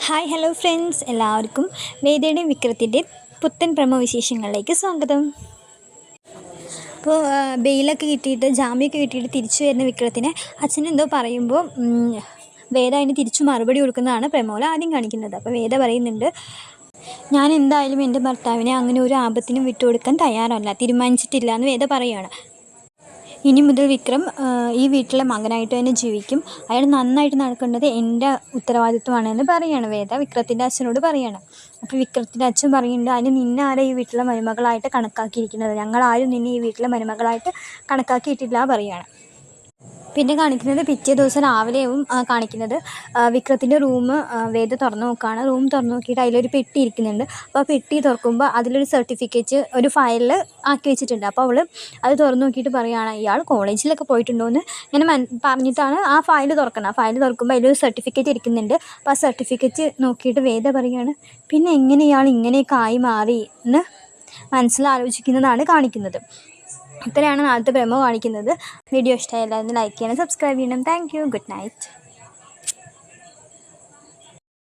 Hi hello friends, എല്ലാവർക്കും വേദയുടെയും വിക്രത്തിൻ്റെ പുത്തൻ പ്രമവിശേഷങ്ങളിലേക്ക് സ്വാഗതം. അപ്പോൾ ബെയിലൊക്കെ കിട്ടിയിട്ട് ജാമ്യമൊക്കെ കിട്ടിയിട്ട് തിരിച്ചു വരുന്ന വിക്രത്തിനെ അച്ഛനെന്തോ പറയുമ്പോൾ വേദ അതിന് തിരിച്ചു മറുപടി കൊടുക്കുന്നതാണ് പ്രമോല ആദ്യം കാണിക്കുന്നത്. അപ്പോൾ വേദ പറയുന്നുണ്ട്, ഞാൻ എന്തായാലും എൻ്റെ ഭർത്താവിനെ അങ്ങനെ ഒരു ആപത്തിനും വിട്ടുകൊടുക്കാൻ തയ്യാറല്ല, തീരുമാനിച്ചിട്ടില്ല എന്ന് വേദ പറയുകയാണ്. ഇനി മുതൽ വിക്രം ഈ വീട്ടിലെ മകനായിട്ട് തന്നെ ജീവിക്കും, അയാൾ നന്നായിട്ട് നടക്കേണ്ടത് എൻ്റെ ഉത്തരവാദിത്വമാണെന്ന് പറയുകയാണ് വേദ വിക്രത്തിൻ്റെ അച്ഛനോട് പറയുകയാണ്. അപ്പോൾ വിക്രത്തിൻ്റെ അച്ഛൻ പറയുന്നുണ്ട്, അതിന് നിന്നെ ആരെ ഈ വീട്ടിലെ മരുമകളായിട്ട് കണക്കാക്കിയിരിക്കുന്നത്, ഞങ്ങളാരും നിന്നെ ഈ വീട്ടിലെ മരുമകളായിട്ട് കണക്കാക്കിയിട്ടില്ല പറയുകയാണ്. പിന്നെ കാണിക്കുന്നത് പിറ്റേ ദിവസം രാവിലെയും കാണിക്കുന്നത് വിക്രത്തിൻ്റെ റൂം വേദ തുറന്നു നോക്കുകയാണ്. റൂം തുറന്നു നോക്കിയിട്ട് അതിലൊരു പെട്ടി ഇരിക്കുന്നുണ്ട്. അപ്പോൾ ആ പെട്ടി തുറക്കുമ്പോൾ അതിലൊരു സർട്ടിഫിക്കറ്റ് ഒരു ഫയലിൽ ആക്കി വെച്ചിട്ടുണ്ട്. അപ്പോൾ അവൾ അത് തുറന്നു നോക്കിയിട്ട് പറയുകയാണ്, ഇയാൾ കോളേജിലൊക്കെ പോയിട്ടുണ്ടോ എന്ന് ഇങ്ങനെ പറഞ്ഞിട്ടാണ് ആ ഫയൽ തുറക്കുന്നത്. ആ ഫയൽ തുറക്കുമ്പോൾ അതിലൊരു സർട്ടിഫിക്കറ്റ് ഇരിക്കുന്നുണ്ട്. അപ്പോൾ ആ സർട്ടിഫിക്കറ്റ് നോക്കിയിട്ട് വേദ പറയുകയാണ്, പിന്നെ എങ്ങനെ ഇയാൾ ഇങ്ങനെയൊക്കെ ആയി മാറി എന്ന് മനസ്സിലാലോചിക്കുന്നതാണ് കാണിക്കുന്നത്. ഇത്രയാണ് നാളത്തെ പ്രമോ കാണിക്കുന്നത്. വീഡിയോ ഇഷ്ടമായില്ല എന്ന് ലൈക്ക് ചെയ്യണം, സബ്സ്ക്രൈബ് ചെയ്യണം. Thank you, good night.